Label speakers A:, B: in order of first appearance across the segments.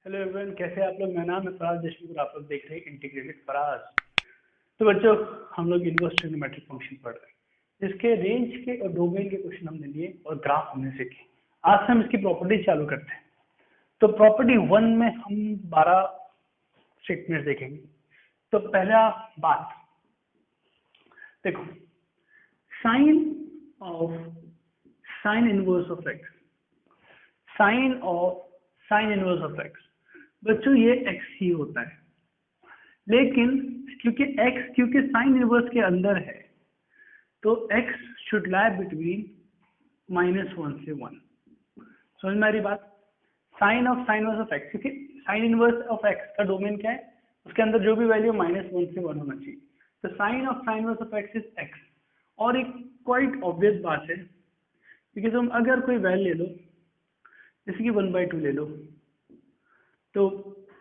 A: Hello everyone, कैसे हैं आप लोग। मेरा नाम है फराज देशमुख और आप लोग देख रहे हैं इंटीग्रेटेड फराज। तो बच्चों, हम लोग इनवर्स ट्रिग्नोमेट्रिक फंक्शन पढ़ रहे हैं जिसके रेंज के और डोमेन के क्वेश्चन हमने लिए और ग्राफ हमने सीखे। आज से हम इसकी प्रॉपर्टी चालू करते हैं। तो प्रॉपर्टी 1 में हम 12 स्टेटमेंट्स देखेंगे। तो पहला बात देखो, sine of sine inverse of x, sine inverse of x. बच्चों ये x ही होता है, लेकिन क्योंकि साइन इनवर्स के अंदर है तो x शुड लाई बिटवीन -1 से 1। समझ में आ रही बात। साइन इनवर्स ऑफ x, क्योंकि साइन इनवर्स ऑफ x का डोमेन क्या है, उसके अंदर जो भी वैल्यू -1 से 1 होना चाहिए। तो sine inverse of x is x। और एक क्वाइट ऑब्वियस बात है, क्योंकि तुम अगर कोई वैल्यू ले लो, जैसे कि 1/2 ले लो, तो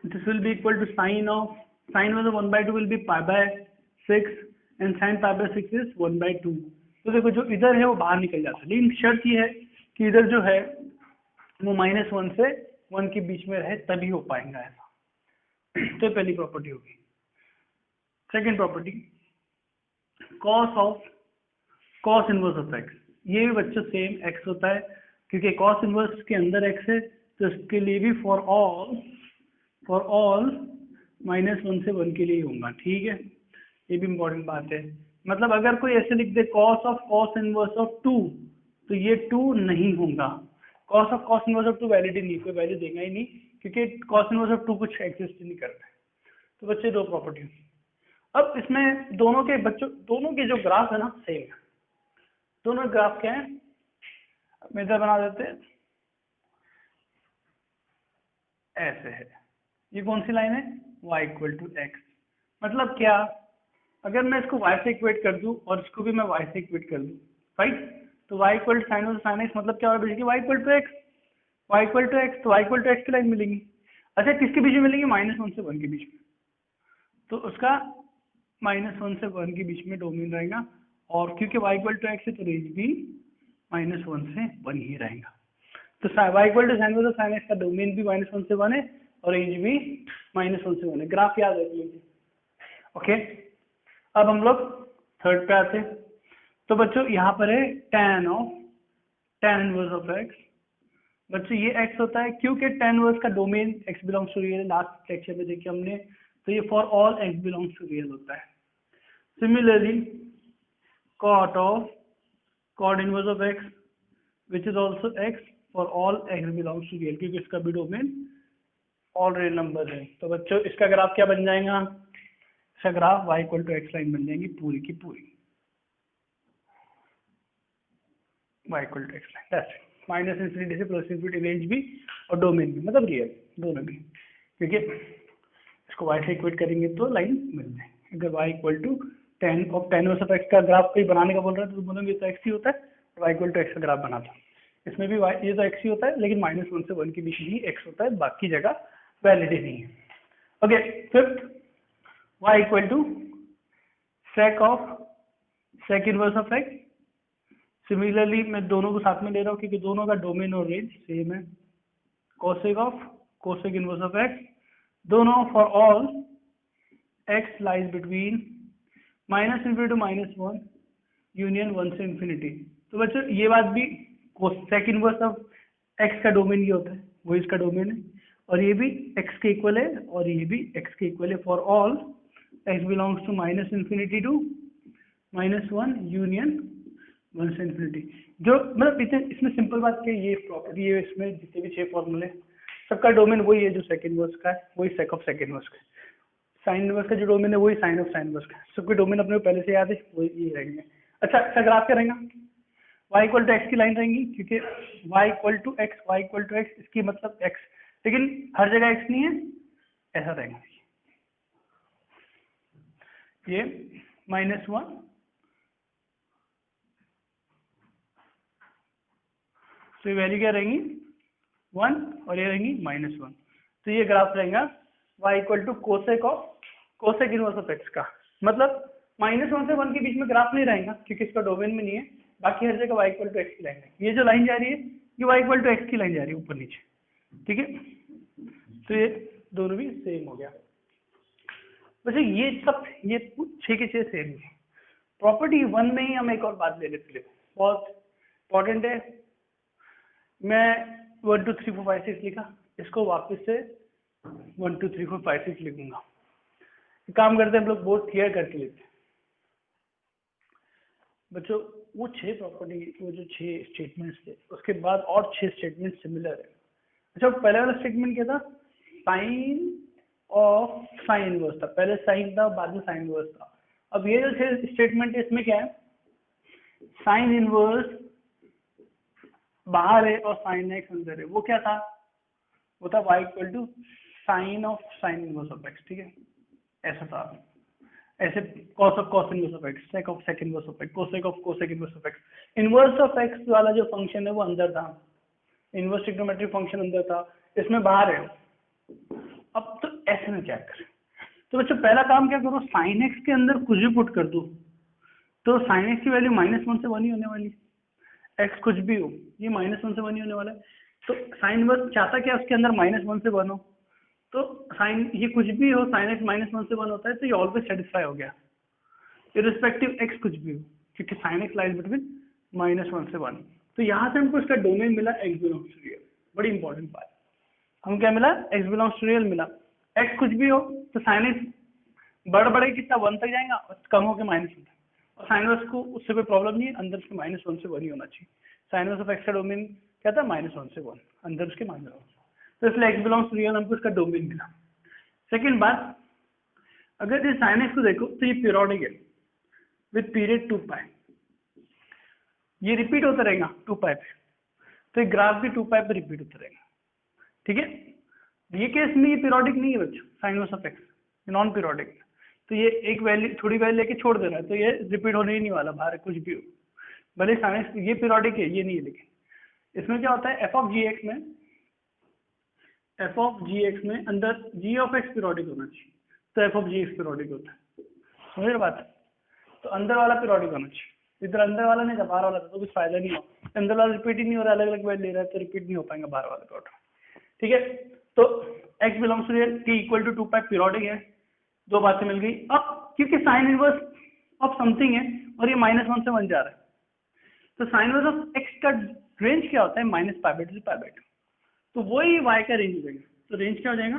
A: this will be equal to sine of 1/2 will be π/6 and sin π/6 is 1/2। तो देखो जो इधर है वो बाहर निकल जाता है, लेकिन शर्त ये है कि इधर जो है वो -1 से 1 के बीच में रहे, तभी हो पाएगा ऐसा। तो पहली प्रॉपर्टी होगी। Second property, cos inverse of x। ये भी बच्चों सेम x होता है, क्योंकि cos इनवर्स के अंदर x है, तो इसके लिए भी फॉर ऑल -1 से 1 के लिए होगा। ठीक है, ये भी इम्पोर्टेंट बात है। मतलब अगर कोई ऐसे लिख दे cos इनवर्स ऑफ 2, तो ये 2 नहीं होगा। cos इनवर्स ऑफ 2 वैलिड ही नहीं, कोई वैल्यू देगा ही नहीं, क्योंकि cos इनवर्स ऑफ 2 कुछ एग्जिस्ट ही नहीं करता है। तो बच्चे दो प्रॉपर्टी। अब इसमें दोनों के जो ग्राफ है ना, सेम है। दोनों ग्राफ क्या है, मेजर बना देते हैं, ऐसे है। ये कौन सी लाइन है, y = x। मतलब क्या, अगर मैं इसको y से इक्वेट कर दूं और इसको भी मैं y से इक्वेट कर दूं, राइट, तो y = sin x। मतलब क्या होगा, बेसिकली y = x। तो y = x की लाइन मिलेगी। अच्छा, किसके बीच में मिलेगी, -1 से 1 के बीच में। तो उसका -1 से 1 के बीच में डोमेन रहेगा, और क्योंकि y = x है तो रेंज भी -1 से 1 ही रहेगा। तो y = sin x का डोमेन भी -1 से 1 है और रेंज भी -1 से 1 है। ग्राफ याद रख लीजिए। ओके, अब हम लोग थर्ड पे आते हैं। तो बच्चों यहाँ पर है tan इनवर्स ऑफ x। बच्चों ये x होता है, क्योंकि tan इनवर्स का domain x belongs to real, last lecture में देखिए हमने, तो ये for all x belongs to real होता है। Similarly cot inverse of x which is also x for all x belongs to real, क्योंकि इसका भी डोमेन ऑल रियल नंबर है। तो बच्चों इसका ग्राफ क्या बन जाएगा, इसका ग्राफ y = x लाइन बन जाएगी पूरी की पूरी। y = x line, that's it. -∞ से +∞ रेंज भी और डोमेन भी, मतलब रियल दोनों भी, क्योंकि इसको y से इक्वेट करेंगे तो लाइन मिल जाएगी। अगर y = tan inverse of x का ग्राफ कोई बनाने का बोल रहा है तो बोलेंगे तो x ही होता है, y = x का ग्राफ बनाता। इसमें भी ये तो x ही होता है, लेकिन -1 से 1 के बीच ही x होता है, बाकी जगह वैलिड ही नहीं है। Okay, fifth, y = sec inverse of x। Similarly मैं दोनों को साथ में ले रहा हूँ, क्योंकि दोनों का डोमेन और रेंज सेम है। cosec इनवर्स ऑफ x, दोनों for all x lies between -∞ to -1 union 1 से ∞। तो बच्चों ये बात भी, सेक इनवर्स ऑफ x का डोमेन ये होता है, वो इसका डोमेन है, और ये भी x के इक्वल है और ये भी x के इक्वल है for all x belongs to -∞ to -1 union 1 से ∞। जो मतलब इसमें सिंपल बात क्या है, ये प्रॉपर्टी है, इसमें जितने भी 6 फॉर्मूले सबका डोमेन वही है जो सेक इनवर्स का है, वही सेक ऑफ सेक इनवर्स का है। साइन इनवर्स का जो डोमेन है वही साइन ऑफ साइन इनवर्स का है। सबके डोमेन अपने को पहले से याद है, वही ये रहेंगे। अच्छा, इसका ग्राफ क्या रहेगा, y = x की लाइन रहेंगी, क्योंकि y = x, इसकी मतलब x, लेकिन हर जगह x नहीं है, ऐसा रहेगा। ये -1 तो ये वैल्यू क्या रहेंगी 1 और ये रहेंगी -1। तो ये ग्राफ रहेगा y = cosec inverse of x का। मतलब -1 से 1 के बीच में ग्राफ नहीं रहेगा, क्योंकि इसका डोमेन में नहीं है, बाकी हर जगह y = x की लाइन है। ये जो लाइन जा रही है, ये y = x की लाइन जा रही है ऊपर नीचे। ठीक है, तो ये दोनों भी सेम हो गया। वैसे ये सब ये 6 के 6 सेम है। प्रॉपर्टी 1 में ही हम एक और बात ले लेते हैं, बहुत इंपॉर्टेंट है। मैं 1 2 3 4 5 6 लिखा, इसको वापस से 1 2 3 4 5 6 लिखूंगा। काम करते हैं हम लोग बोर्ड क्लियर करके लेते हैं बच्चों। वो 6 प्रॉपर्टी, वो जो 6 स्टेटमेंट्स थे, उसके बाद और 6 स्टेटमेंट सिमिलर है। अच्छा, पहले वाला स्टेटमेंट क्या था? साइन ऑफ साइन इनवर्स था, पहले साइन था बाद में साइन इनवर्स था। अब ये जो 6 स्टेटमेंट है, इसमें क्या है? साइन इनवर्स बाहर है और साइन एक्स अंदर है। वो क्या था? वो था y equal to sine of sine inverse of x, ठीक है, ऐसा था। ऐसे cos of cos inverse of x, sec of sec inverse of x, cosec of cosec inverse of x। Inverse of x वाला जो फंक्शन है वो अंदर था, इनवर्स ट्रिग्नोमेट्रिक फंक्शन अंदर था, इसमें बाहर है। अब तो ऐसे में क्या करें? तो बच्चों पहला काम क्या करो, साइन एक्स के अंदर कुछ भी पुट कर दो, तो साइन एक्स की वैल्यू -1 से 1 ही होने वाली, एक्स कुछ भी हो ये -1 से 1 ही होने वाला है। तो साइन इनवर्स चाहता क्या, उसके अंदर -1 से 1 हो, तो साइन ये कुछ भी हो, साइन एक्स -1 से 1 होता है, तो ये ऑलवेज सेटिस्फाई हो गया, इररिस्पेक्टिव एक्स कुछ भी हो, क्योंकि साइन एक्स लाइज बिटवीन -1 से 1। तो यहाँ से हमको इसका डोमेन मिला एक्स बिलोंग्स टू रियल। बड़ी इंपॉर्टेंट बात, हम क्या मिला? एक्स बिलोंग्स टू रियल मिला। एक्स कुछ भी हो तो साइन एक्स बढ़े कितना 1 तक जाएगा और कम होकर -1 तक, और साइन इनवर्स को उससे कोई प्रॉब्लम नहीं है, अंदर उसके -1 से 1 ही होना चाहिए। साइन इनवर्स ऑफ एक्स का डोमेन क्या था? -1 से 1, अंदर उसके -1। तो इसलिए एक्स बिलोंग्स टू रियल हमको इसका डोमेन मिला। सेकेंड बात, अगर ये साइन एक्स को देखो तो ये पीरियोडिक है विद पीरियड 2 पाई, ये रिपीट होता रहेगा 2 पाई पे, तो ये ग्राफ भी 2 पाई पे रिपीट होता रहेगा, ठीक है। ये केस में ये पीरियोडिक नहीं है बच्चों, sign inverse of x non periodic, तो ये एक वैल्यू थोड़ी वैल्यू लेके छोड़ दे रहा है, तो ये रिपीट होने ही नहीं वाला, बाहर कुछ भी हो, भले साइन ये पीरियोडिक है ये नहीं है। लेकिन इसमें क्या होता है, एफ ऑफ जी एक्स में अंदर जी ऑफ एक्स पीरियोडिक होना चाहिए, तो f of g x periodic होता है, समझ रहे बात? तो अंदर वाला पीरियोडिक होना चाहिए, इधर अंदर वाला नहीं था, बाहर वाला था, तो कुछ फायदा नहीं हो, अंदर वाला रिपीट ही नहीं हो रहा, अलग अलग वैल्यू ले रहा है, तो रिपीट नहीं हो पाएगा बाहर वाला प्लॉट, ठीक है। तो x belongs to real, t equal to 2 pi periodic है, दो बातें मिल गई। अब क्योंकि साइन इनवर्स ऑफ समथिंग है और ये -1 से 1 जा रहा है, तो साइन इनवर्स ऑफ x का रेंज क्या होता है? -π/2 से π/2, तो वही y का रेंज हो जाएगा, तो रेंज क्या हो जाएगा?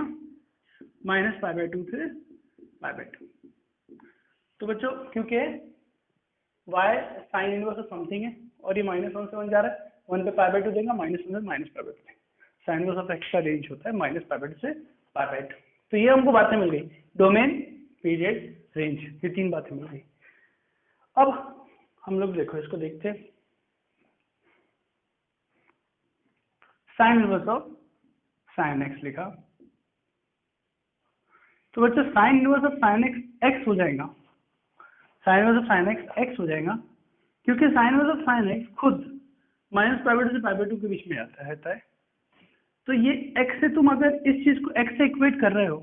A: -π/2 से π/2। तो बच्चों क्योंकि y sign inverse of something है और ये -1 से 1 जा रहा है, 1 पे π/2 देगा, -1 से -π/2, साइन इनवर्स ऑफ x का रेंज होता है -π/2 से π/2। तो ये हमको बातें मिल गई, डोमेन, पीरियड, रेंज, ये 3 बातें मिल गई। अब हम लोग देखो इसको देखते हैं, sign inverse of sine x लिखा, तो बच्चों sign inverse of sine x x हो जाएगा, sign inverse of sine x x हो जाएगा, क्योंकि sign inverse of sine x खुद -π/2 से π/2 के बीच में आता है। तो ये x से तुम अगर इस चीज को x से इक्वेट कर रहे हो,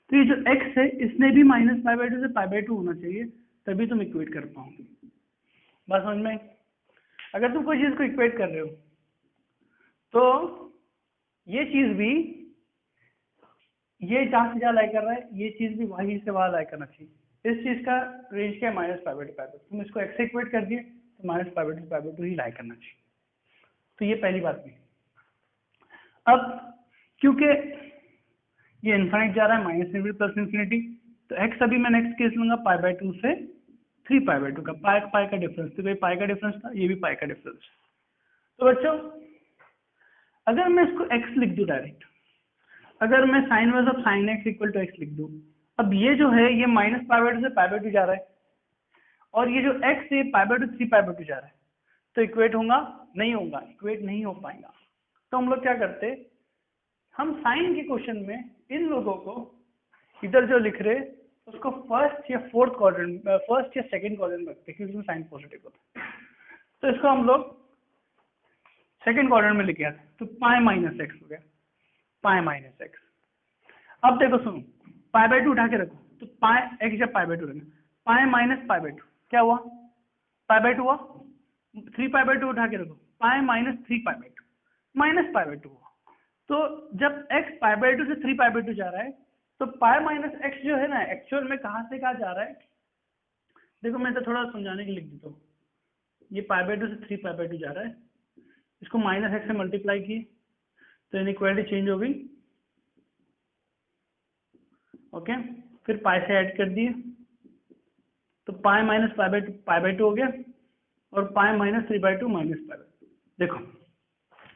A: तो ये जो x है इसने भी -π/2 से π/2 होना चाहिए, तभी तुम इक्वेट कर पाओगे। बात समझ में? अगर तुम कोई चीज को इक्वेट कर रहे हो तो ये चीज भी, ये जहां से जहां लाई कर रहा है, ये चीज भी वहीं से वहां लाई करना चाहिए। इस चीज का रेंज क्या है? -π/2। तुम इसको x से इक्वेट कर दिए तो -π/2 से π/2 ही लाई करना चाहिए। तो ये पहली बात नहीं। अब क्योंकि ये इनफाइनाइट जा रहा है, -∞ प्लस इन्फिनिटी, तो x अभी मैं नेक्स्ट केस लूंगा π/2 से 3π/2 का, पाई का डिफरेंस, तो ये पाई का डिफरेंस था, ये भी पाई का डिफरेंस। तो बच्चों अगर मैं इसको x लिख दूं डायरेक्ट, अगर मैं sine inverse of sine x equal to x लिख दूं, अब ये जो है ये -π/2 से π/2 जा रहा है, और ये जो x है π/2 3π/2 जा रहा है, तो इक्वेट होगा? नहीं होगा, इक्वेट नहीं हो पाएगा। तो हम लोग क्या करते, हम साइन के क्वेश्चन में इन लोगों को इधर जो लिख रहे उसको फर्स्ट या फोर्थ क्वाड्रेंट, फर्स्ट या सेकंड क्वाड्रेंट रखते, क्योंकि उसमें साइन पॉजिटिव होता है, तो इसको हम लोग सेकंड क्वाड्रेंट में लिखे आते, तो π-x हो गया, π-x। अब देखो सुनो, π/2 उठा के रखो, तो x जब π/2 रखेंगे, π-π/2 क्या हुआ? π/2 हुआ, 3π/2 उठा के रखो, π-3π/2 -π/2 हुआ, तो जब x π/2 से 3π/2 जा रहा है तो पाई माइनस x जो है ना एक्चुअल में कहाँ से कहाँ जा रहा है, देखो मैं तो थोड़ा समझाने के लिए लिख देता हूँ। ये π/2 से 3π/2 जा रहा है, इसको माइनस x से मल्टीप्लाई किए तो इनइक्वालिटी चेंज हो गई। ओके, फिर पाई से ऐड कर दिए तो पाई माइनस π/2 हो गया और पाई माइनस 3/2 माइनस π/2। देखो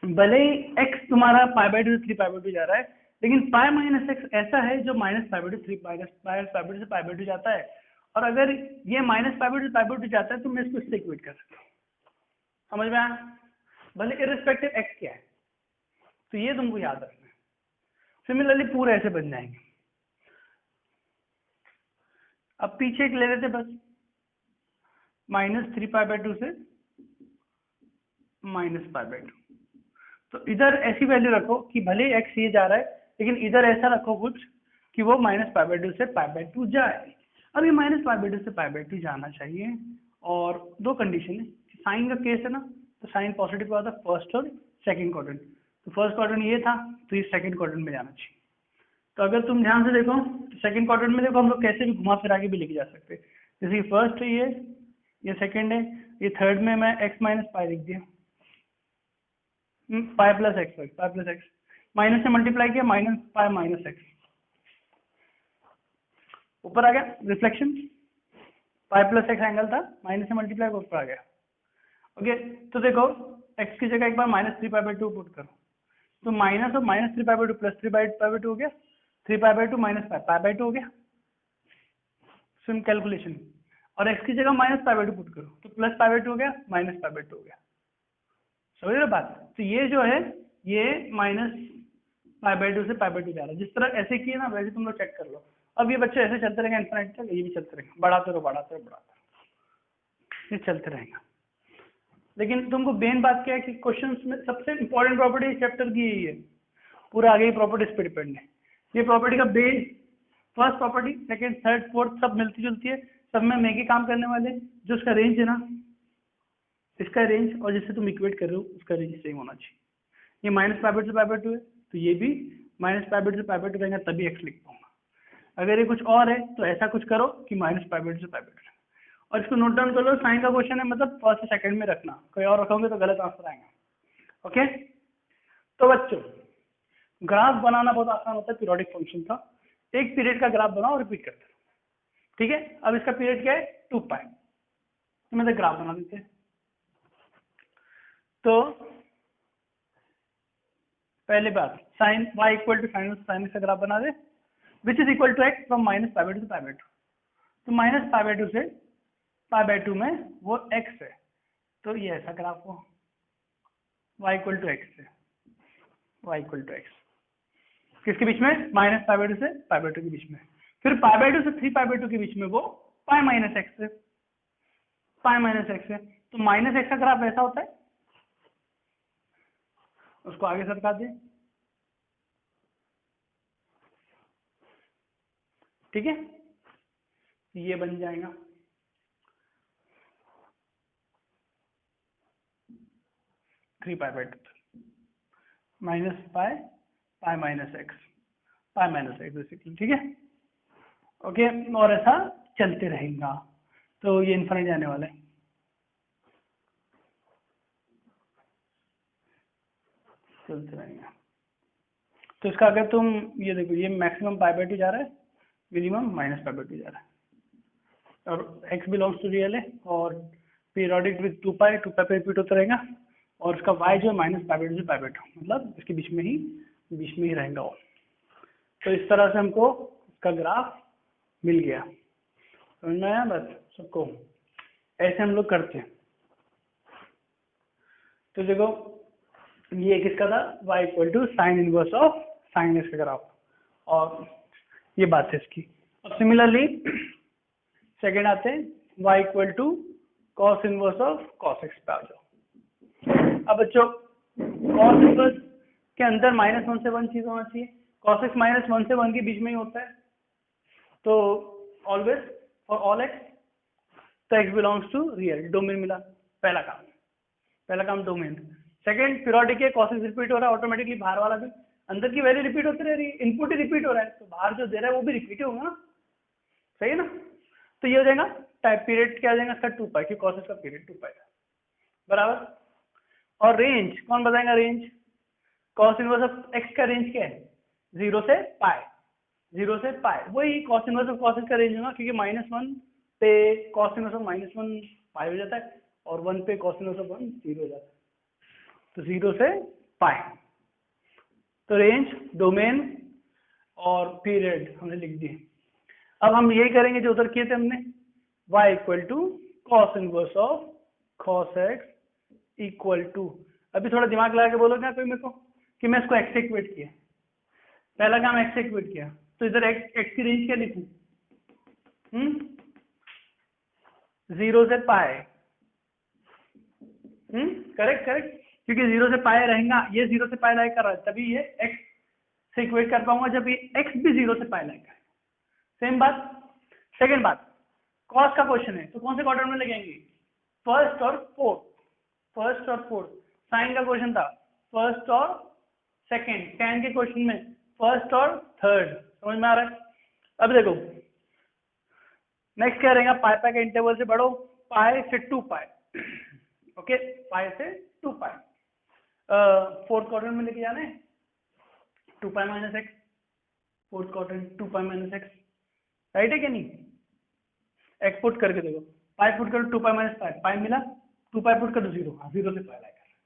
A: भले ही x तुम्हारा π/2 से 3π/2 जा रहा है, लेकिन पाई माइनस x ऐसा है जो माइनस π/2 से π/2 जाता है, और अगर ये माइनस π/2 से π/2 जाता है तो मैं इसको इससे इक्वेट कर सकता हूँ। समझ में आया? भले इर्रिस्पेक्टिव x क्या है, तो ये तुमको याद रखना है। सिमिलरली पूरे ऐसे बन जाएंगे। अब पीछे एक ले लेते बस, माइनस 3π/2 से माइनस π/2। तो इधर ऐसी वैल्यू रखो कि भले x ये जा रहा है, लेकिन इधर ऐसा रखो कुछ कि वो माइनस π/2 से π/2 जाए। अब ये माइनस π/2 से π/2 जाना चाहिए, और दो कंडीशन है। साइन का केस है ना, तो साइन पॉजिटिव का होता है फर्स्ट और सेकंड क्वाड्रेंट। तो फर्स्ट क्वाड्रेंट ये था, तो ये सेकंड क्वाड्रेंट में जाना चाहिए। तो अगर तुम ध्यान से देखो तो सेकंड क्वाड्रेंट में देखो हम लोग कैसे भी घुमा फिरा के भी लेके जा सकते हैं। जैसे कि फर्स्ट है ये सेकंड है, ये थर्ड में मैं x माइनस पाई लिख दिया, पाई प्लस एक्स माइनस से मल्टीप्लाई किया, माइनस पाई माइनस एक्स, ऊपर आ गया रिफ्लेक्शन, पाई प्लस एक्स एंगल था, माइनस से मल्टीप्लाई ऊपर आ गया। ओके, तो देखो x की जगह एक बार माइनस 3π/2 पुट करो, तो माइनस और माइनस 3π/2 प्लस 3π/2 हो गया, 3π/2 माइनस π/2 हो गया, सिम कैलकुलेशन। और x की जगह माइनस π/2 पुट करो तो प्लस π/2 हो गया, माइनस π/2 हो गया। समझ रहे हो बात? तो ये जो है ये माइनस π/2 से π/2 जा रहा है। जिस तरह ऐसे किए ना वैसे तुम लोग चेक कर लो। अब ये बच्चे ऐसे चलते रहेंगे इन्फिनिट तक, ये भी चलते रहेंगे, बढ़ाते रहो, ये चलते रहेंगे। लेकिन तुमको मेन बात क्या है कि क्वेश्चंस में सबसे इंपॉर्टेंट प्रॉपर्टी इस चैप्टर की यही है, पूरा आगे की प्रॉपर्टीज पे डिपेंड है। ये प्रॉपर्टी का base, first property, second, third, fourth सब मिलती जुलती है, सब में मैगी काम करने वाले। जो उसका रेंज है ना, इसका रेंज और जिससे तुम इक्वेट कर रहे हो उसका रेंज सेम होना चाहिए। ये माइनस π/2 से π/2 है, तो ये भी माइनस π/2 से π/2 रहेगा, तभी x लिख पाऊंगा। अगर ये कुछ और है तो ऐसा कुछ करो कि माइनस π/2 से π/2, और इसको नोट डाउन कर लो। साइन का क्वेश्चन है, मतलब फर्स्ट से सेकंड में रखना, कोई और रखोगे तो गलत आंसर आएगा। ओके, तो बच्चों ग्राफ बनाना बहुत आसान होता है पीरियोडिक फंक्शन का। एक पीरियड का ग्राफ बनाओ और रिपीट करते रहो, ठीक है? अब इसका पीरियड क्या है, 2π, तो मैं ग्राफ बना देते हैं। तो पहले बात, sine y equal to sine का ग्राफ बना दे, which is equal to x from minus π/2 से π/2। तो माइनस π/2 से π/2 में वो x है, तो ये ऐसा ग्राफ हो, y इक्वल टू x है, y इक्वल टू x किसके बीच में, माइनस π/2 से π/2 के बीच में। फिर π/2 से 3π/2 के बीच में वो पाई माइनस एक्स है, पाई माइनस एक्स है। तो माइनस एक्स का ग्राफ ऐसा होता है, उसको आगे सरका दे, ठीक है? ये बन जाएगा three π/2 minus pi minus X basically, ठीक है? ओके, और ऐसा चलते रहेगा, तो ये इन्फिनिट जाने वाला है। चलते रहेगा, तो इसका अगर तुम ये देखो, ये मैक्सिमम π/2 जा रहा है, मिनिमम माइनस π/2 जा रहा है, और x बिलोंग्स टू रियल है, और पीरियोडिक विद 2π पे रिपीट होता रहेगा, और उसका y जो है माइनस π/2 से π/2, मतलब इसके बीच में ही रहेगा वो। तो इस तरह से हमको इसका ग्राफ मिल गया। समझ में आया बस सबको? ऐसे हम लोग करते हैं। तो देखो ये किसका था, y equal to sine inverse of sine x का ग्राफ, और ये बात है इसकी। अब सिमिलरली सेकेंड आते हैं, y equal to cos inverse of cos x पे आ जाओ। अब बच्चों कॉस इनवर्स के अंदर -1 से 1 चीज होना चाहिए, कॉस एक्स -1 से 1 के बीच में ही होता है, तो ऑलवेज फॉर ऑल एक्स, तो x belongs to real, domain मिला, पहला काम डोमेन। सेकंड पीरियोडिक है, कॉस एक्स रिपीट हो रहा है ऑटोमेटिकली, बाहर वाला भी अंदर की वैल्यू रिपीट होती रह रही है, इनपुट ही रिपीट हो रहा है, तो बाहर जो दे रहा है वो भी रिपीट होगा ना, सही है ना। तो ये हो जाएगा टाइप पीरियड क्या हो जाएगा इसका 2 पाई, क्योंकि कॉस का पीरियड 2 पाई है बराबर। और रेंज कौन बताएगा, range cos inverse of x का रेंज क्या है 0 से पाई, 0 से पाई, वही कॉस इनवर्स ऑफ कॉस का रेंज होगा, क्योंकि -1 पे कॉस इनवर्स ऑफ -1 पाई हो जाता है और 1 पे कॉस इनवर्स ऑफ 1 0 हो जाता है, तो 0 से पाई। तो रेंज, डोमेन और पीरियड हमने लिख दिए। अब हम यही करेंगे जो उधर किए थे हमने, y equal to cos inverse of cos x equal to, अभी थोड़ा दिमाग लगा के बोलो क्या कोई मेरे को कि मैं इसको x से इक्वेट किया, पहला काम x से इक्वेट किया, तो इधर x की रेंज क्या लिखूं, 0 से पाए, करेक्ट करेक्ट, क्योंकि 0 से पाए रहेगा, ये 0 से पाए लाइक कर रहा है, तभी ये x से इक्वेट कर पाऊंगा जब ये x भी 0 से पाए लाइक है। सेम बात, सेकंड बात, कॉस का क्वेश्चन है तो कौन से क्वार्टर में लगेंगे, फर्स्ट और फोर्थ, फर्स्ट और फोर्थ। साइन का क्वेश्चन था फर्स्ट और सेकंड, टैन के क्वेश्चन में फर्स्ट और थर्ड, समझ में आ रहा है। अब देखो नेक्स्ट क्या रहेगा, पाई पाई के इंटरवल से बढ़ो, पाई से 2 पाई, ओके, पाई से 2 पाई, फोर्थ क्वार्टर में लेके जाना है 2 pi minus x, fourth quarter 2 pi minus x, right है क्या नहीं, एक्स पुट करके देखो, पाई पुट करो 2 पाई माइनस पाई, पाई मिला, 2 पाई पुट करो 0, हाँ 0 से पाई लाइक कर रहा है,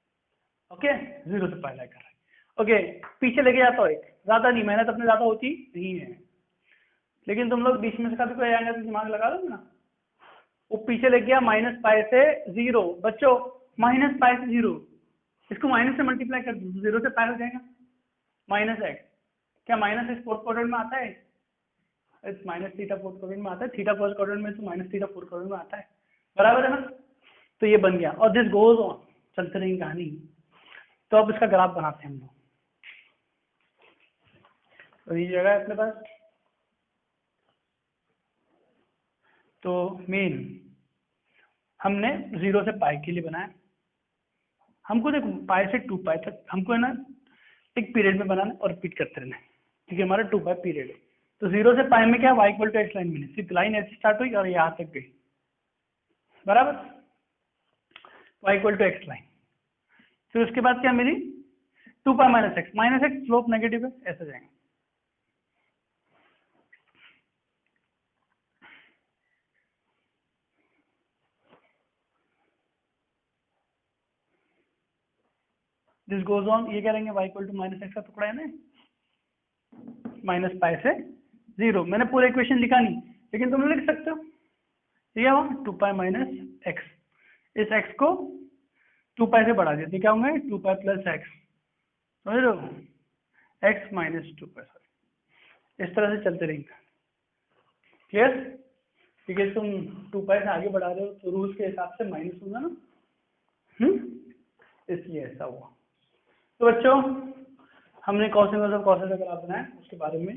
A: ओके 0 से पाई लाइक कर रहा है, ओके। पीछे लेके जाता हूँ एक, ज्यादा नहीं, मेहनत अपने ज्यादा होती नहीं है, लेकिन तुम लोग बीच में से कभी कोई आएंगे तो दिमाग लगा लो ना। वो पीछे लेके गया माइनस पाई से 0, बच्चों माइनस पाई से 0, इसको माइनस से मल्टीप्लाई कर दो 0 से पाई हो जाएगा माइनस एक्स, क्या माइनस एक्स फोर्थ क्वाड्रेंट में आता है, माइनस थीटा फोर्थ क्वाड्रेंट में आता है, थीटा फर्स्ट क्वाड्रेंट में तो माइनस थीटा फोर्थ क्वाड्रेंट में आता है, बराबर है ना। तो ये बन गया, और दिस गोज ऑन, चलते रहेंगे कहानी। तो अब इसका ग्राफ बनाते हैं हम लोग, तो ये जगह है अपने पास, तो मेन हमने 0 से पाई के लिए बनाया, हमको देखो पाई से 2 पाई तक हमको है ना एक पीरियड में बनाना और रिपीट करते रहना है, क्योंकि हमारा 2 पाई पीरियड है। तो 0 से पाई में क्या, y equal to x line मिली, सिर्फ लाइन ऐसे स्टार्ट हुई और यहाँ तक गई, बराबर, y equal to x line. फिर उसके बाद क्या मिली 2 pi minus x slope negative है, ऐसे जाएंगे। दिस गोज ऑन, ये करेंगे y equal to minus x का टुकड़ा है ना, माइनस पाई से 0, मैंने पूरा इक्वेशन लिखा नहीं, लेकिन तुम लिख सकते हो, ये हुआ 2 पाई माइनस एक्स, इस x को 2 पाई से बढ़ा देते क्या होंगे 2 पाई प्लस एक्स, समझ रहे हो, x माइनस 2 पाई, सॉरी, इस तरह से चलते रहेंगे, क्लियर, क्योंकि तुम 2 पाई से आगे बढ़ा रहे हो तो रूल्स के हिसाब से माइनस होगा ना, इसलिए ऐसा हुआ। तो बच्चों हमने कॉस इनवर्स ऑफ कॉस का ग्राफ बनाया, उसके बारे में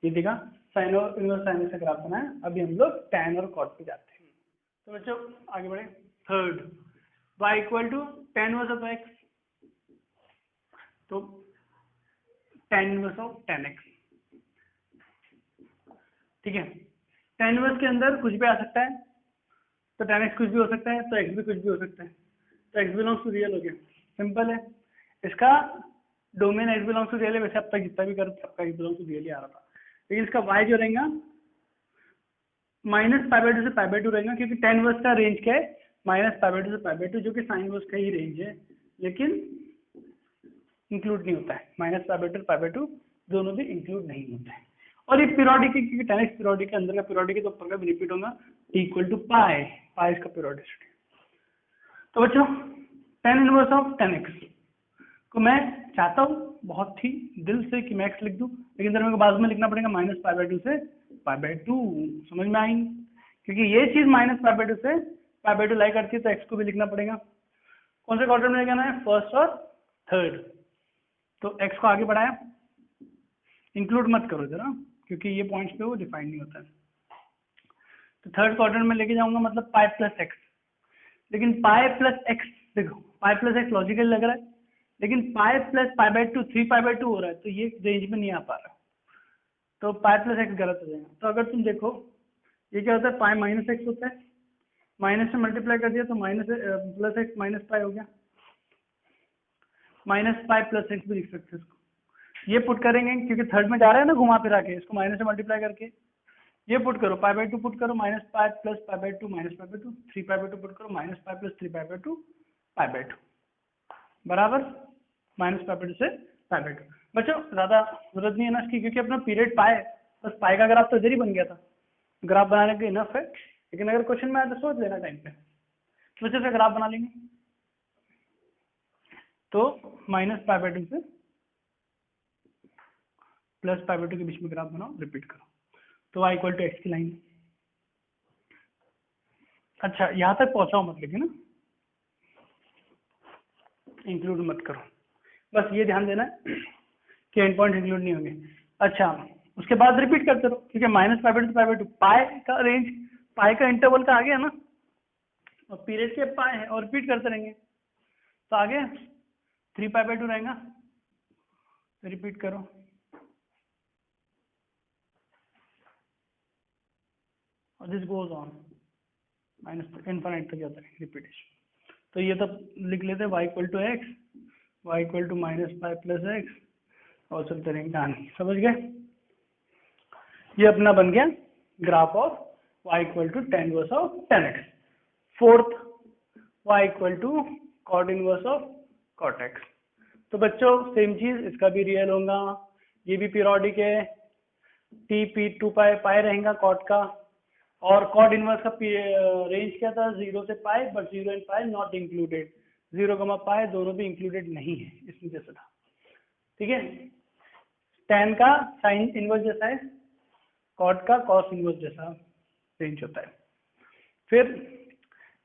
A: ये देखा, साइन और इनवर्स साइन का ग्राफ बनाया, अभी हम लोग टैन और कॉट पे जाते हैं। तो बच्चों आगे बढ़े, third y equal to tan inverse of x, तो tan inverse of tan x, ठीक है, टैन इनवर्स के अंदर कुछ भी आ सकता है, तो टैन x कुछ भी हो सकता है, तो x भी कुछ भी हो सकता है, तो x बिलोंग्स टू रियल हो गया, सिंपल है। इसका domain x belongs to real है, वैसे अब तक जितना भी कर सबका x बिलोंग्स टू रियल ही आ रहा था, लेकिन इसका y जो रहेगा माइनस पाई बाई 2 से पाई बाई 2 रहेगा, क्योंकि टैन इनवर्स का रेंज क्या है माइनस पाई बाई 2 से पाई बाई 2, जो कि साइन इनवर्स का ही रेंज है, लेकिन इंक्लूड नहीं होता है, minus pi by 2 pi by 2 दोनों भी इंक्लूड नहीं होते हैं। और ये पीरियोडिक है, क्योंकि टैन एक्स पीरियोडिक के अंदर का पीरियोडिक है, तो ऊपर का भी रिपीट होगा, इक्वल टू पाई, पाई इसका पीरियोडिसिटी। तो बच्चों tan inverse of tan x को मैं चाहता हूँ बहुत ही दिल से कि मैं एक्स लिख दूं, लेकिन मेरे को बाद में लिखना पड़ेगा माइनस पाई बाई 2 से पाई बाई 2, समझ में आएंगे, क्योंकि ये चीज माइनस पाई बाई 2 से पाई बाई 2 लाई करती है, तो एक्स को भी लिखना पड़ेगा। कौन से क्वार्टर में लेके आना है, फर्स्ट और थर्ड, तो एक्स को आगे बढ़ाया, इंक्लूड मत करो जरा, क्योंकि ये पॉइंट्स पे वो डिफाइन नहीं होता है। तो थर्ड क्वार्टर में लेके जाऊंगा, मतलब पाई प्लस एक्स, लेकिन पाई प्लस एक्स देखो, पाई प्लस एक्स लॉजिकल लग रहा है, लेकिन पाई plus pi by two 3 pi by 2 हो रहा है, तो ये रेंज में नहीं आ पा रहा, तो पाई प्लस एक्स गलत हो जाएगा। तो अगर तुम देखो ये क्या होता है, पाई माइनस एक्स होता है, माइनस से मल्टीप्लाई कर दिया तो minus plus x minus pi हो गया, माइनस पाई प्लस एक्स भी लिख सकते हैं इसको। ये पुट करेंगे क्योंकि थर्ड में जा रहा है ना घुमा फिरा के, इसको माइनस से मल्टीप्लाई करके ये पुट करो, पाई बाई 2 पुट करो, minus pi plus pi by 2 minus pi by 2, 3 pi by 2 put करो, minus pi plus 3 pi by 2 pi by 2 बराबर माइनस पाई बाई 2 से पाई बाई 2। बच्चों ज़्यादा जरूरत नहीं है ना इसकी, क्योंकि अपना पीरियड पाई है, बस पाई का ग्राफ तो इधर ही बन गया था, ग्राफ बनाने के इनफ है। लेकिन अगर क्वेश्चन में आया तो सोच लेना टाइम पे, तो अच्छे से ग्राफ बना लेंगे। तो माइनस पाई बाई 2 से प्लस पाई बाई 2 के बीच में ग्राफ बनाओ, रिपीट करो, तो y इक्वल टू एक्स की लाइन। अच्छा यहाँ तक पहुंचाओ मत, लेकिन ना इंक्लूड मत करो, बस ये ध्यान देना है कि एंड पॉइंट इंक्लूड नहीं होंगे। अच्छा उसके बाद रिपीट करते रहो, क्योंकि minus pi by 2 pi by 2 पाई का रेंज, पाई का इंटरवल का आ गया ना, और पीरियड के पाई है, और रिपीट करते रहेंगे तो आगे 3 पाई बाई 2 रहेगा, तो रिपीट करो, और this goes on minus infinite तक जाता है रिपीटेशन। तो ये तो लिख लेते हैं y equal to x, y equal to minus pi plus x, और चलते रहेंगे कहानी, समझ गए। ये अपना बन गया graph of y equal to tan inverse of tan x। Fourth y equal to cot inverse of cot x। तो बच्चों सेम चीज, इसका भी रियल होगा, ये भी पीरियोडिक है, t p 2 पाई पाई रहेगा कॉट का, और कॉट इनवर्स का रेंज क्या था 0 से pi, but 0 and pi not included, 0 pi दोनों भी इंक्लूडेड नहीं है, इसमें जैसा था, ठीक है। tan का साइन इनवर्स जैसा है, कॉट का कॉस इनवर्स जैसा रेंज होता है। फिर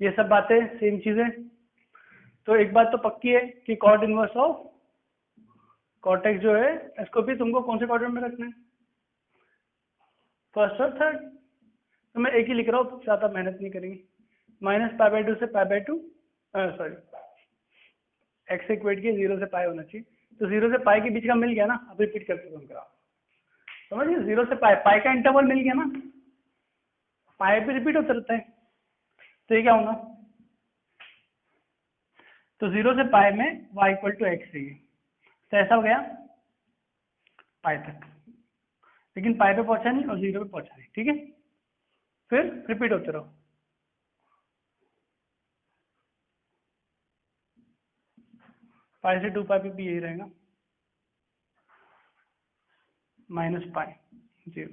A: ये सब बातें सेम चीजें, तो एक बात तो पक्की है कि cot inverse of cot x जो है, इसको भी तुमको कौन से क्वाड्रेंट में रखना है, फर्स्ट और थर्ड, तो मैं एक ही लिख रहा हूँ, तो ज़्यादा मेहनत नहीं करेंगे। माइनस पाई बाई 2 से पाई बाई 2, सॉरी एक्स इक्वेट के 0 से पाई होना चाहिए, तो 0 से पाई के बीच का मिल गया ना, अब रिपीट करते हैं ग्राफ, समझिए 0 से पाई, पाई का इंटरवल मिल गया ना, पाई भी रिपीट होता रहता है, तो ये क्या होगा, तो 0 से पाई में y इक्वल टू एक्स चाहिए, तो ऐसा हो गया पाई तक, लेकिन पाई पे पहुंचा नहीं और 0 पे पहुंचा नहीं, ठीक है। फिर रिपीट होते रहो, पाई से 2 पाई पे भी यही रहेगा, माइनस पाई 0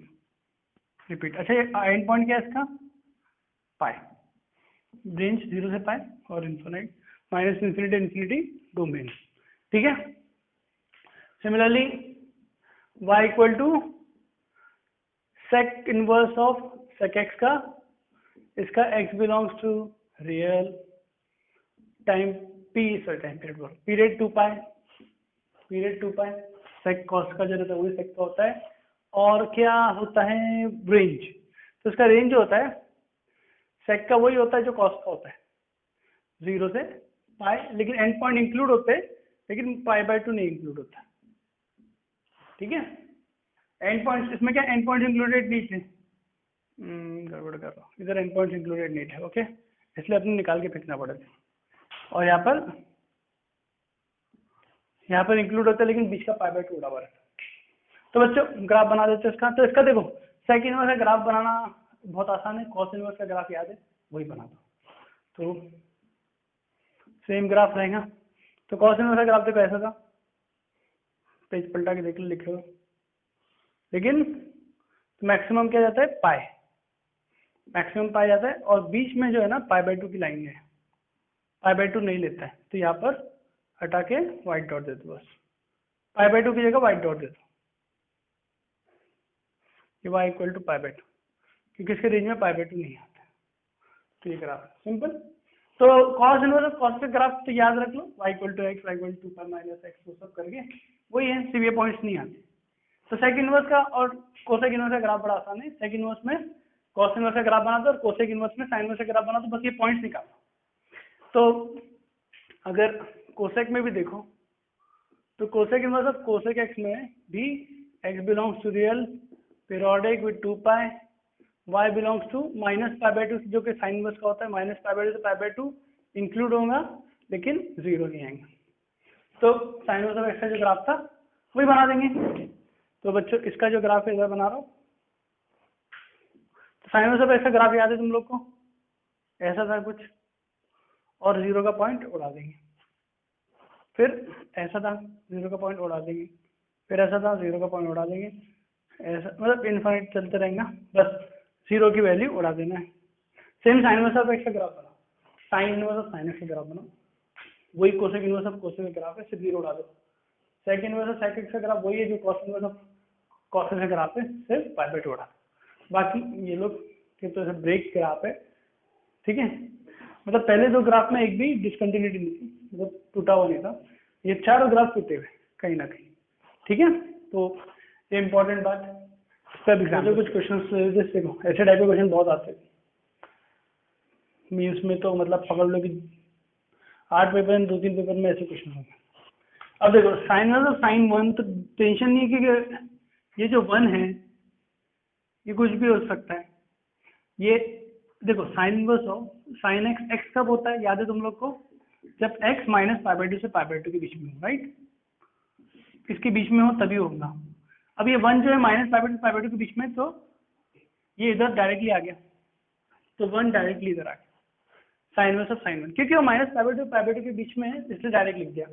A: रिपीट। अच्छा ये एंड पॉइंट क्या है इसका, पाई, रेंज 0 से पाई और infinite, minus infinity infinity domain, ठीक है। Similarly y equal to sec inverse of sec x का, इसका x belongs to real time p, sorry time period 2 pi, period 2 pi, sec cos का जो रहता है वही sec का होता है, और क्या होता है रेंज, तो इसका रेंज जो होता है sec का वही होता है जो cos का होता है, 0 से पाई, लेकिन एंड पॉइंट इंक्लूड होते हैं, लेकिन पाई बाई 2 नहीं इंक्लूड होता, ठीक है। एंड पॉइंट, इसमें क्या एंड पॉइंट इंक्लूडेड नहीं थे, गड़बड़ कर रहा हूँ, इधर एंड पॉइंट इंक्लूडेड नहीं थे, ओके, इसलिए अपने निकाल के फेंकना पड़ेगा, और यहाँ पर इंक्लूड होता है, लेकिन बीच का पाई बाई 2 उड़ा हुआ रहता है। तो बच्चों ग्राफ बना देते हैं इसका, तो इसका देखो सेक इनवर्स का ग्राफ बनाना बहुत आसान है, कॉस इनवर्स का ग्राफ याद है वही बना दो, तो सेम ग्राफ रहेगा। तो कॉस इनवर्स का ग्राफ देखो ऐसा था, पेज पलटा के देख लो, लिख लो, लेकिन मैक्सिमम क्या जाता है पाई, मैक्सिमम पाई जाता है, और बीच में जो है ना पाई बाई 2 की लाइन है, पाई बाई 2 नहीं लेता है, तो यहाँ पर हटा के व्हाइट डॉट दे दो, बस पाई बाई 2 की जगह व्हाइट डॉट दे दो, ये y equal to pi by 2, क्योंकि इसके रेंज में पाई बाई 2 नहीं आता, तो ये ग्राफ सिंपल। तो कॉस इनवर्स ऑफ कॉस का ग्राफ तो याद रख लो, y equal to x, y equal to pi minus x, वो सब करके वही है, सिर्फ ये पॉइंट्स नहीं आते। तो सेक इनवर्स का और कोसेक इनवर्स का ग्राफ बड़ा आसान है, सेक इनवर्स में कॉस इनवर्स का ग्राफ बना दो, और कोसेक इनवर्स में साइन इनवर्स का ग्राफ बना दो, बस ये पॉइंट्स निकालो। तो अगर कोसेक में भी देखो तो cosec inverse of cosec X में भी x belongs to real periodic with 2 pi, y belongs to -π/2 जो कि साइन इनवर्स का होता है, -π/2 से π/2 इंक्लूड होगा लेकिन 0 नहीं आएंगे। तो साइन इनवर्स ऑफ एक्स का जो ग्राफ था वही बना देंगे। तो बच्चों इसका जो ग्राफ है इधर बना रहा हूँ। साइन इनवर्स ऑफ एक्स का ग्राफ याद है तुम लोग को, ऐसा था कुछ, और 0 का पॉइंट उड़ा देंगे, फिर ऐसा था 0 का पॉइंट उड़ा देंगे, फिर ऐसा था 0 का पॉइंट उड़ा देंगे, ऐसा मतलब इनफाइनाइट चलते रहेगा, बस 0 की वैल्यू उड़ा देना है। Same sine inverse of x का ग्राफ बना, sine inverse of sine x का ग्राफ बना, वही कोसेक इनवर्स ऑफ कोसेक का ग्राफ है, सिर्फ 0 उड़ा दो। Sec inverse of sec x का ग्राफ वही है जो कॉस इनवर्स ऑफ कॉस का ग्राफ है, सिर्फ π/2 उड़ा दो। बाकी ये लोग के तो ब्रेक ग्राफ है, ठीक है। मतलब पहले दो ग्राफ में एक भी डिसकंटिन्यूटी नहीं थी, मतलब टूटा हुआ नहीं था, ये चारों ग्राफ टूटे हुए कहीं ना कहीं, ठीक है। तो ये इंपॉर्टेंट बात है। सब एग्जाम कुछ क्वेश्चन देखो, ऐसे टाइप के क्वेश्चन बहुत आते हैं मीन्स में, तो मतलब पकड़ लो कि 8 पेपर में 2-3 पेपर में ऐसे क्वेश्चन होंगे। अब देखो साइन और साइन 1 तो टेंशन नहीं है कि ये जो 1 है ये कुछ भी हो सकता है। ये देखो sign inverse of sine x, x कब होता है याद है तुम लोग को, जब x -π/2 से π/2 के बीच में हो, राइट, इसके बीच में हो तभी होगा। अब ये 1 जो है -π/2 से π/2 के बीच में, तो ये इधर डायरेक्टली आ गया, तो 1 डायरेक्टली इधर आ गया साइन इनवर्स ऑफ साइन 1, क्योंकि वो -π/2 से π/2 के बीच में है इसलिए डायरेक्ट लिख दिया।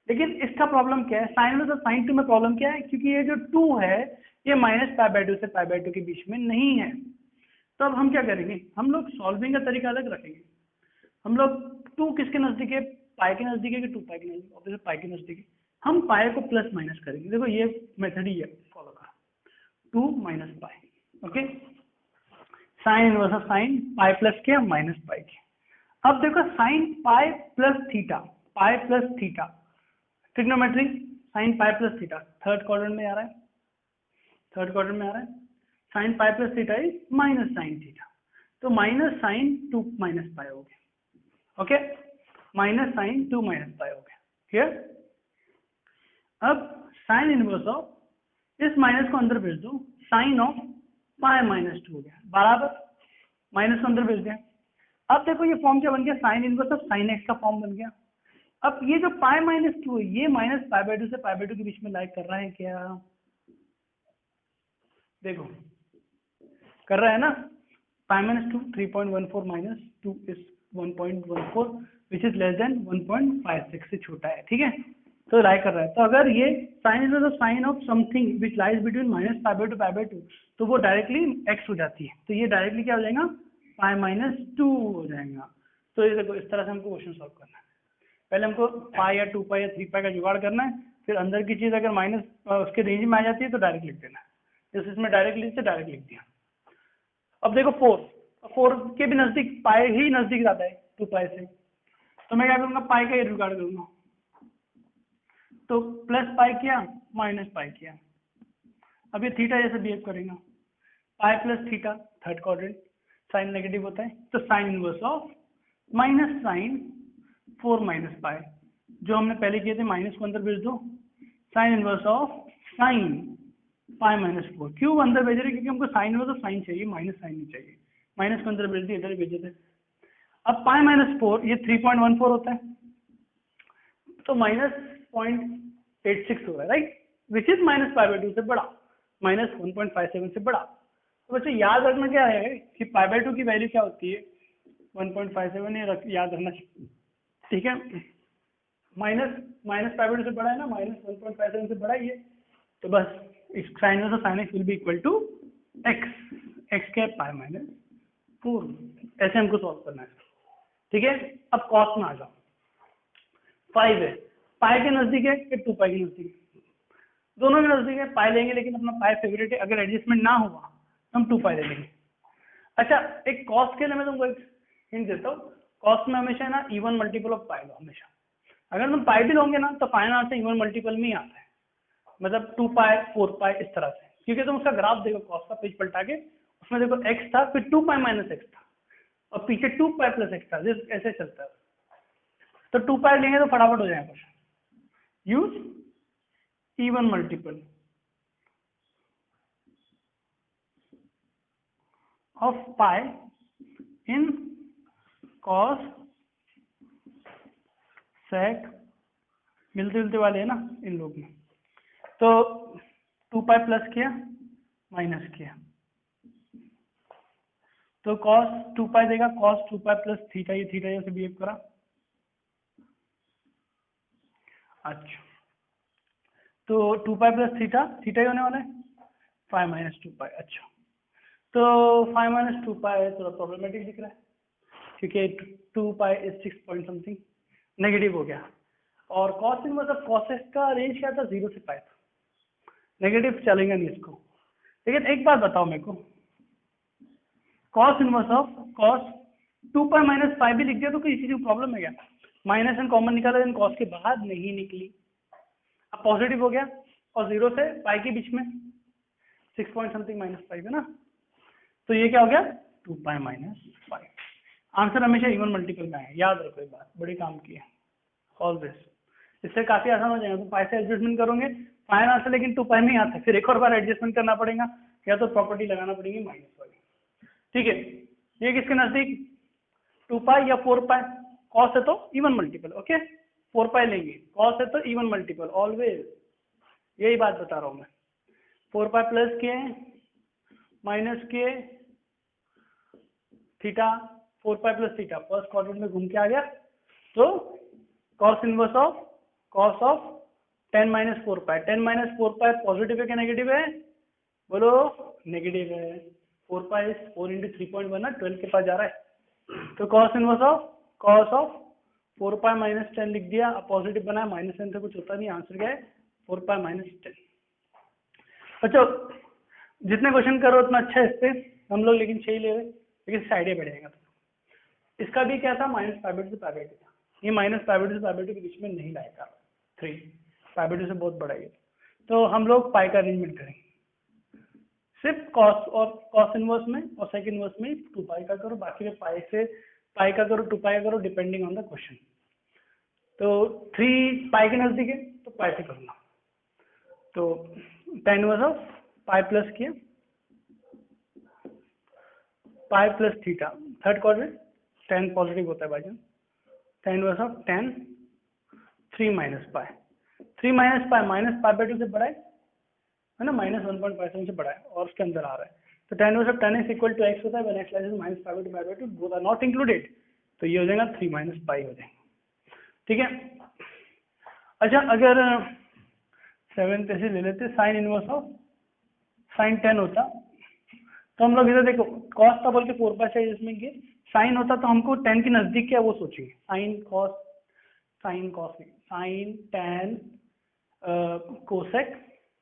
A: लेकिन इसका प्रॉब्लम क्या है, साइन इनवर्स ऑफ साइन 2 में प्रॉब्लम क्या है, क्योंकि ये जो 2 है ये -π/2 से π/2 के बीच में नहीं है। तो अब हम क्या करेंगे, हम लोग सॉल्विंग का तरीका अलग रखेंगे। हम लोग 2 किसके नजदीक है, पाई के नजदीक है कि 2 पाई के नजदीक, ऑब्वियसली पाई के नजदीक है, हम पाई को प्लस माइनस करेंगे। देखो ये मेथड ही है फॉलो का, 2 - pi, okay. Sine inverse of sine pi plus क्या, माइनस पाई के। अब देखो sine pi plus theta, pi plus theta, trigonometry, sine pi plus theta third quadrant में आ रहा है, थर्ड क्वाड्रेंट में आ रहा है। Sign pi plus theta is minus sine theta, तो माइनस साइन 2 - पाई हो गया, ओके, माइनस साइन 2 - पाई हो गया, क्लियर। अब साइन इनवर्स ऑफ इस माइनस को अंदर भेज दो, साइन ऑफ पाई -2 हो गया, बराबर माइनस को अंदर भेज दिया। अब देखो ये फॉर्म क्या बन गया, sign inverse of sine x का फॉर्म बन गया। अब ये जो पाई -2 है ये -π/2 से π/2 के बीच में लाइक कर रहा है क्या, देखो कर रहा है ना, पाई -2 3.14 - 2 is 1.14 which is less than 1.56 से छोटा है, ठीक है, तो लाइक कर रहा है। तो अगर ये sine inverse of sine of something which lies between -π/2 π/2 तो वो डायरेक्टली x हो जाती है, तो ये डायरेक्टली क्या हो जाएगा, पाई -2 हो जाएगा। तो ये देखो इस तरह से हमको क्वेश्चन सॉल्व करना है। पहले हमको पाई या 2 पाई या 3 पाई का जुगाड़ करना है, फिर अंदर की चीज अगर माइनस उसके रेंज में आ जाती है तो डायरेक्ट लिख देना है, जैसे इसमें डायरेक्ट लिख से डायरेक्ट लिख दिया। अब देखो 4 के भी नजदीक, पाई ही नजदीक जाता है 2 पाई से, तो मैं क्या करूंगा, पाई का ये जुगाड़ करूंगा, तो प्लस पाई किया माइनस पाई किया। अब ये थीटा जैसे बिहेव करेगा, pi plus theta third quadrant, sine negative होता है, तो sine inverse of minus sine 4 - pi, जो हमने पहले किए थे माइनस को अंदर भेज दो, साइन इनवर्स ऑफ साइन पाई -4, क्यों अंदर भेज रहे, क्योंकि हमको साइन इनवर्स ऑफ साइन चाहिए, माइनस साइन नहीं चाहिए, माइनस को अंदर भेज दिए, इधर भेजे थे। अब पाई -4 ये 3.14 होता है, तो -0.86 हो रहा है, राइट, विच इज -π/2 से बड़ा, -1.57 से बड़ा। तो बच्चों याद रखना क्या है कि π/2 की वैल्यू क्या होती है, 1.57 याद रखना चाहिए, ठीक है। -π/2 से बड़ा है ना, -1.57 से बड़ा ही है, तो बस इस sine inverse of sine x will be equal to x के पाई -4, ऐसे हमको सॉल्व करना है, ठीक है। अब कॉस में आ जाओ, 5 है, पाई के नजदीक है कि 2 पाई के नजदीक है, दोनों के नजदीक है, पाई लेंगे, लेकिन अपना पाई फेवरेट है, अगर एडजस्टमेंट ना हुआ तो हम 2 पाई ले लेंगे। अच्छा एक कॉस के लिए मैं तुमको एक हिंट देता हूँ, कॉस में हमेशा ना इवन मल्टीपल ऑफ पाई लो हमेशा, अगर तुम पाई भी लोगे ना तो फाइनल आंसर इवन मल्टीपल में ही आता है, मतलब 2 पाई 4 पाई इस तरह से, क्योंकि तुम उसका ग्राफ देखो, कॉस का पेज पलटा के उसमें देखो x था, फिर 2 पाई -x था, और पीछे 2 पाई + x था, ऐसे चलता है। तो 2 पाई लेंगे तो फटाफट हो जाएगा question, use even multiple of pi in cos sec, मिलते जुलते वाले है ना इन लोग में। तो 2 पाई प्लस किया माइनस किया, तो cos 2 पाई देगा, cos 2 पाई प्लस थीटा, ये थीटा से बिहेव करा। अच्छा, तो 2 पाई प्लस थीटा, थीटा ही होने वाला है 5 माइनस 2 पाई। अच्छा, तो 5 माइनस 2 पाई थोड़ा प्रॉब्लमेटिक दिख रहा है क्योंकि 2 pi is 6 point something, negative हो गया। और cos inverse of cos x का रेंज क्या था, 0 से पाई था, नेगेटिव चलेगा नहीं इसको। लेकिन एक बात बताओ मेरे को, cos inverse of cos 2 pi minus पाई भी लिख दिया तो कोई चीज की प्रॉब्लम है क्या? माइनस एंड कॉमन निकाला, लेकिन cos के बाहर नहीं निकली, अब पॉजिटिव हो गया और 0 से पाई के बीच में 6 पॉइंट समथिंग माइनस 5 है ना, तो ये क्या हो गया 2 पाई माइनस 5। आंसर हमेशा इवन मल्टीपल में है, याद रखो एक बात, बड़ी काम की है ऑलवेज। इससे काफी आसान हो जाएगा, तो पाई से एडजस्टमेंट करोगे फाइन आंसर, लेकिन 2 पाई नहीं आता, फिर एक और बार एडजस्टमेंट करना पड़ेगा, या तो प्रॉपर्टी लगाना पड़ेगी माइनस वाली। ठीक है, ये किसके नजदीक 2 पाई या 4 पाई, कॉस है तो इवन मल्टीपल, ओके 4 पाई लेंगे, कॉस है तो इवन मल्टीपल ऑलवेज, यही बात बता रहा हूं मैं। 4 पाई प्लस के माइनस के थीटा, 4 पाई प्लस थीटा फर्स्ट क्वाड्रेंट में घूम के आ गया, तो cos inverse of 10 minus 4 pi, 10 minus 4 pi positive है क्या नेगेटिव है, बोलो नेगेटिव है। 4 पाई 4 इंटू 3.1 ना, 12 के पास जा रहा है, तो cos inverse of 4 pi minus 10 लिख दिया, अब पॉजिटिव बनाया, माइनस 10 से कुछ होता नहीं, आंसर क्या है 4 पाई माइनस 10। अच्छा, जितने क्वेश्चन करो उतना अच्छा है इस पे हम लोग, लेकिन 6 ही ले रहे, लेकिन इससे आइडिया बढ़ेगा। तो इसका भी क्या था, माइनस पाई बाई 2 से पाई बाई 2 था, ये माइनस पाई बाई 2 से पाई बाई 2 के बीच में नहीं लाएगा 3, पाई बाई 2 से बहुत बड़ा है, तो हम लोग पाई का अरेंजमेंट करेंगे, सिर्फ कॉस और कॉस इनवर्स में और सेक इनवर्स में 2 पाई का करो, बाकी में पाई से पाई का करो, 2 पाई का करो, डिपेंडिंग ऑन द क्वेश्चन। तो 3 पाई के नजदीक है तो पाई से करना, तो tan inverse of pi plus किया pi plus theta, third quadrant 10 positive होता है भाईजान, tan inverse of 10 3 minus pi, 3 minus pi minus pi by 2 से बड़ा है ना, माइनस 1.57 से बड़ा है और उसके अंदर आ रहा है, तो tan inverse of 10 equal to x होता है, when x lies minus pi by 2 both are not included, तो ये हो जाएगा 3 माइनस पाई हो जाएगा। ठीक है, अच्छा अगर 7 ऐसे ले लेते, साइन इनवर्स ऑफ साइन 10 होता, तो हम लोग इधर देखो कॉस था बोल के 4 पाई से इसमें के साइन होता, तो हमको 10 के नजदीक क्या वो सोचेंगे, sine cos sine ten cosec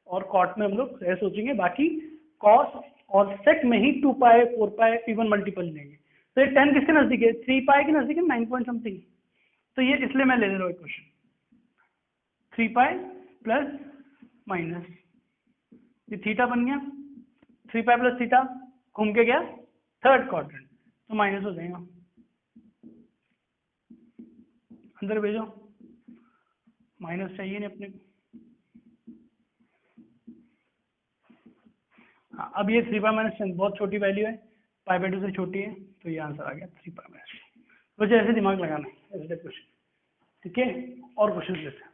A: और कॉट में हम लोग ऐसे सोचेंगे, बाकी कॉस और सेक में ही 2 पाई 4 पाई इवन मल्टीपल लेंगे। तो ये 10 किसके नजदीक है, 3 पाई के नजदीक है, 9 पॉइंट समथिंग, तो ये इसलिए मैं ले रहा हूँ क्वेश्चन 3 पाई प्लस माइनस, ये थीटा बन गया, 3 पाई प्लस थीटा घूम के गया थर्ड क्वाड्रेंट, तो माइनस हो जाएगा, अंदर भेजो, माइनस चाहिए नहीं अपने को। हाँ, अब ये 3 पाई माइनस 10 बहुत छोटी वैल्यू है, पाई बाई 2 से छोटी है, तो ये आंसर आ गया 3 पाई माइनस। तो ऐसे दिमाग लगाना है ऐसे क्वेश्चन, ठीक है, और क्वेश्चन लेते हैं।